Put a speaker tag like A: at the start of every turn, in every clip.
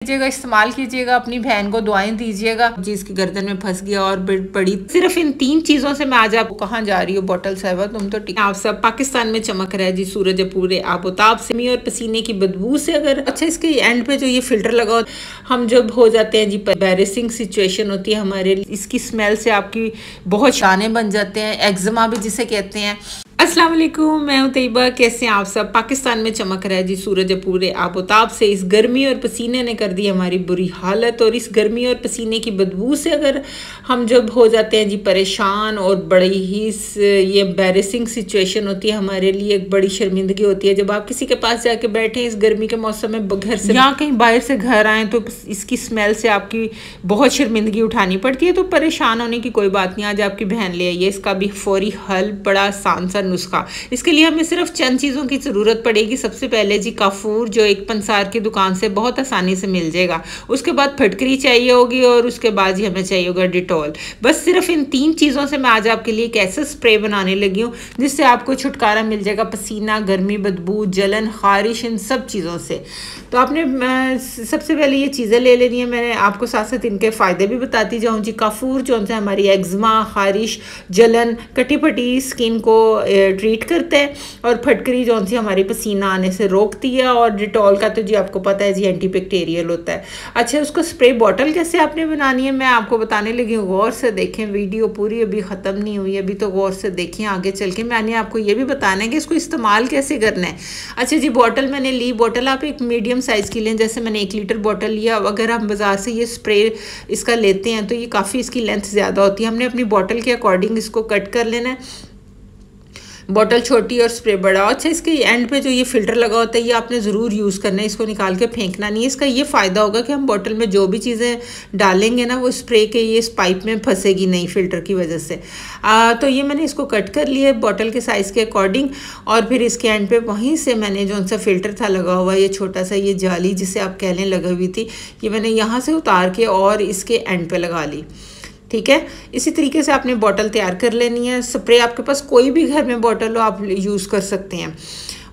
A: कीजिएगा, इस्तेमाल कीजिएगा, अपनी बहन को दुआएं दीजिएगा जी। इसकी गर्दन में फंस गया और पड़ी। सिर्फ इन 3 चीजों से मैं आज आपको कहाँ जा रही हूँ बॉटल साहिबा, तुम तो ठीक। आप सब पाकिस्तान में चमक रहा है जी सूरज पूरे आबोताब से और पसीने की बदबू से। अगर अच्छा इसके एंड पे जो ये फिल्टर लगा, हम जब हो जाते हैं जी एम्बैरेसिंग सिचुएशन होती है हमारे, इसकी स्मेल से आपकी बहुत दाने बन जाते हैं, एक्जिमा भी जिसे कहते हैं। अस्सलाम वालेकुम, मैं हूं तैयबा। कैसे हैं आप सब? पाकिस्तान में चमक रहा है जी सूरज पूरे आबोताब से। इस गर्मी और पसीने ने कर दी हमारी बुरी हालत, और इस गर्मी और पसीने की बदबू से अगर हम जब हो जाते हैं जी परेशान, और बड़ी ही ये एम्बैरेसिंग सिचुएशन होती है हमारे लिए, एक बड़ी शर्मिंदगी होती है जब आप किसी के पास जाके बैठे इस गर्मी के मौसम में, घर से या कहीं बाहर से घर आए तो इसकी स्मेल से आपकी बहुत शर्मिंदगी उठानी पड़ती है। तो परेशान होने की कोई बात नहीं, आज आपकी बहन ले आई है इसका भी फौरी हल, बड़ा आसान सा नुस्खा। इसके लिए हमें सिर्फ चंद चीज़ों की ज़रूरत पड़ेगी। सबसे पहले जी काफूर, जो एक पंसार की दुकान से बहुत आसानी से मिल जाएगा। उसके बाद फटकरी चाहिए होगी, और उसके बाद ही हमें चाहिए होगा डिटॉल। बस सिर्फ इन 3 चीज़ों से मैं आज आपके लिए एक ऐसा स्प्रे बनाने लगी हूँ जिससे आपको छुटकारा मिल जाएगा पसीना, गर्मी, बदबू, जलन, खारिश, इन सब चीज़ों से। तो आपने सबसे पहले ये चीज़ें ले लेनी है। मैंने आपको साथ साथ इनके फ़ायदे भी बताती जाऊँ जी। काफूर जो है हमारी एक्जिमा, खारिश, जलन, कटी पटी स्किन को ट्रीट करते हैं, और फटकरी जो सी हमारी पसीना आने से रोकती है, और डिटॉल का तो जी आपको पता है जी एंटीबैक्टीरियल होता है। अच्छा, उसको स्प्रे बॉटल कैसे आपने बनानी है मैं आपको बताने लगी हूँ। गौर से देखें, वीडियो पूरी अभी ख़त्म नहीं हुई, अभी तो गौर से देखें। आगे चल के मैंने आपको ये भी बताना है कि इसको इस्तेमाल कैसे करना है। अच्छा जी, बॉटल मैंने ली। बॉटल आप एक मीडियम साइज़ की लें, जैसे मैंने 1 लीटर बॉटल लिया। अगर हम बाज़ार से ये स्प्रे इसका लेते हैं तो ये काफ़ी इसकी लेंथ ज़्यादा होती है। हमने अपनी बॉटल के अकॉर्डिंग इसको कट कर लेना है। बॉटल छोटी और स्प्रे बड़ा। अच्छा, इसके एंड पे जो ये फिल्टर लगा होता है ये आपने ज़रूर यूज़ करना है, इसको निकाल के फेंकना नहीं है। इसका ये फ़ायदा होगा कि हम बॉटल में जो भी चीज़ें डालेंगे ना, वो स्प्रे के ये इस पाइप में फंसेगी नहीं फिल्टर की वजह से। तो ये मैंने इसको कट कर लिया बॉटल के साइज़ के अकॉर्डिंग, और फिर इसके एंड पे वहीं से मैंने जो सा फिल्टर था लगा हुआ, ये छोटा सा ये जाली जिसे आप कह लें लगी हुई थी, ये मैंने यहाँ से उतार के और इसके एंड पे लगा ली। ठीक है, इसी तरीके से आपने बॉटल तैयार कर लेनी है। स्प्रे आपके पास कोई भी घर में बॉटल हो आप यूज़ कर सकते हैं।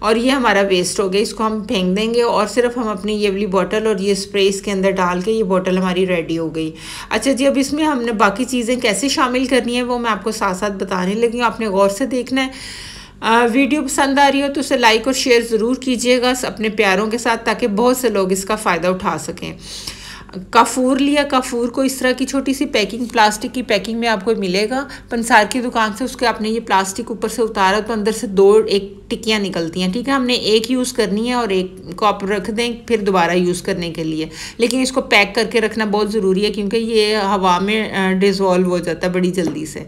A: और ये हमारा वेस्ट हो गया, इसको हम फेंक देंगे, और सिर्फ हम अपनी ये वाली बॉटल और ये स्प्रे इसके अंदर डाल के ये बॉटल हमारी रेडी हो गई। अच्छा जी, अब इसमें हमने बाकी चीज़ें कैसे शामिल करनी है वो मैं आपको साथ साथ बताने लगी हूँ। आपने गौर से देखना है। वीडियो पसंद आ रही हो तो उसे लाइक और शेयर ज़रूर कीजिएगा अपने प्यारों के साथ, ताकि बहुत से लोग इसका फ़ायदा उठा सकें। काफूर लिया। काफूर को इस तरह की छोटी सी पैकिंग, प्लास्टिक की पैकिंग में आपको मिलेगा पंसार की दुकान से। उसके आपने ये प्लास्टिक ऊपर से उतारा तो अंदर से 2 टिक्कियाँ निकलती हैं। ठीक है, हमने एक यूज़ करनी है और एक को आप रख दें फिर दोबारा यूज़ करने के लिए। लेकिन इसको पैक करके रखना बहुत ज़रूरी है, क्योंकि ये हवा में डिज़ोल्व हो जाता है बड़ी जल्दी से।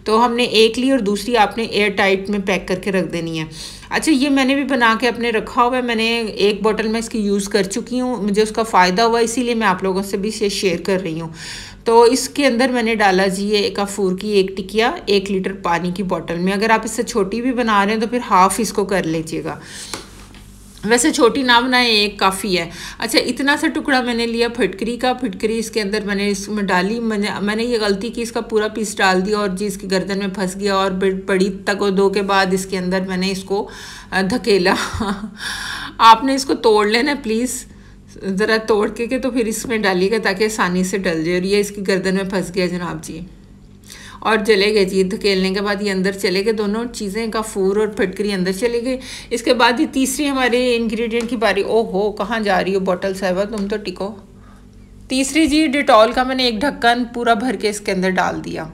A: तो हमने एक ली और दूसरी आपने एयर टाइट में पैक करके रख देनी है। अच्छा, ये मैंने भी बना के अपने रखा हुआ है। मैंने एक बॉटल में इसकी यूज़ कर चुकी हूँ, मुझे उसका फ़ायदा हुआ, इसीलिए मैं आप लोगों से भी इसे शेयर कर रही हूँ। तो इसके अंदर मैंने डाला जी ये काफूर की 1 टिकिया 1 लीटर पानी की बॉटल में। अगर आप इससे छोटी भी बना रहे हैं तो फिर हाफ़ इसको कर लीजिएगा, वैसे छोटी ना बनाए, 1 काफ़ी है। अच्छा, इतना सा टुकड़ा मैंने लिया फटकरी का। फटकरी इसके अंदर मैंने इसमें डाली। मैंने ये गलती की, इसका पूरा पीस डाल दिया और जी इसकी गर्दन में फंस गया, और बड़ी तक 2 के बाद इसके अंदर मैंने इसको धकेला। आपने इसको तोड़ लेना प्लीज़, ज़रा तोड़ के तो फिर इसमें डालिएगा ताकि आसानी से डल जाए। और ये इसकी गर्दन में फंस गया जनाब जी, और चले गए जी। धकेलने के बाद ये अंदर चले गए, दोनों चीज़ें काफूर और फटकरी अंदर चले गए। इसके बाद ये तीसरी हमारे इंग्रेडिएंट की बारी। ओहो, कहाँ जा रही हो बॉटल साहिबा, तुम तो टिको। तीसरी जी, डिटॉल का मैंने 1 ढक्कन पूरा भर के इसके अंदर डाल दिया।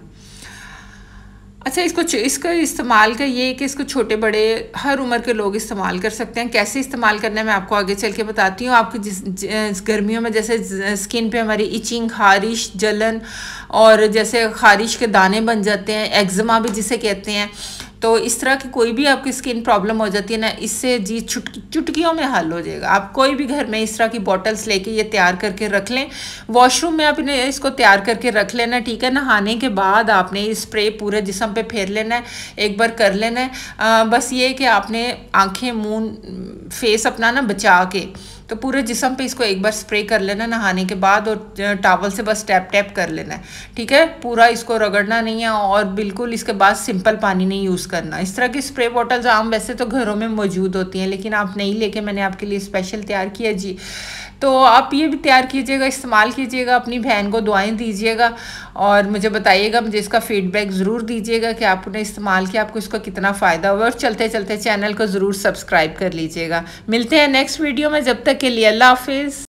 A: अच्छा, इसका इस्तेमाल का ये है कि इसको छोटे बड़े हर उम्र के लोग इस्तेमाल कर सकते हैं। कैसे इस्तेमाल करना है मैं आपको आगे चल के बताती हूँ। आपकी जिस गर्मियों में जैसे स्किन पे हमारी इचिंग, खारिश, जलन, और जैसे खारिश के दाने बन जाते हैं, एक्जिमा भी जिसे कहते हैं, तो इस तरह की कोई भी आपकी स्किन प्रॉब्लम हो जाती है ना, इससे जी चुटकियों में हल हो जाएगा। आप कोई भी घर में इस तरह की बॉटल्स लेके ये तैयार करके रख लें। वॉशरूम में आपने इसको तैयार करके रख लेना। ठीक है, नहाने के बाद आपने ये स्प्रे पूरे जिस्म पे फेर लेना है, एक बार कर लेना है। बस ये कि आपने आँखें, मुँह, फेस अपना ना बचा के तो पूरे जिस्म पे इसको एक बार स्प्रे कर लेना नहाने के बाद, और टॉवल से बस टैप टैप कर लेना है। ठीक है, पूरा इसको रगड़ना नहीं है, और बिल्कुल इसके बाद सिंपल पानी नहीं यूज़ करना। इस तरह की स्प्रे बॉटल्स आम वैसे तो घरों में मौजूद होती हैं, लेकिन आप नहीं लेके मैंने आपके लिए स्पेशल तैयार किया जी। तो आप ये भी तैयार कीजिएगा, इस्तेमाल कीजिएगा, अपनी बहन को दुआएं दीजिएगा और मुझे बताइएगा, मुझे इसका फीडबैक ज़रूर दीजिएगा कि आपने इस्तेमाल किया, आपको इसका कितना फ़ायदा हुआ। और चलते चलते चैनल को ज़रूर सब्सक्राइब कर लीजिएगा। मिलते हैं नेक्स्ट वीडियो में, जब तक के लिए अल्लाह हाफिज़।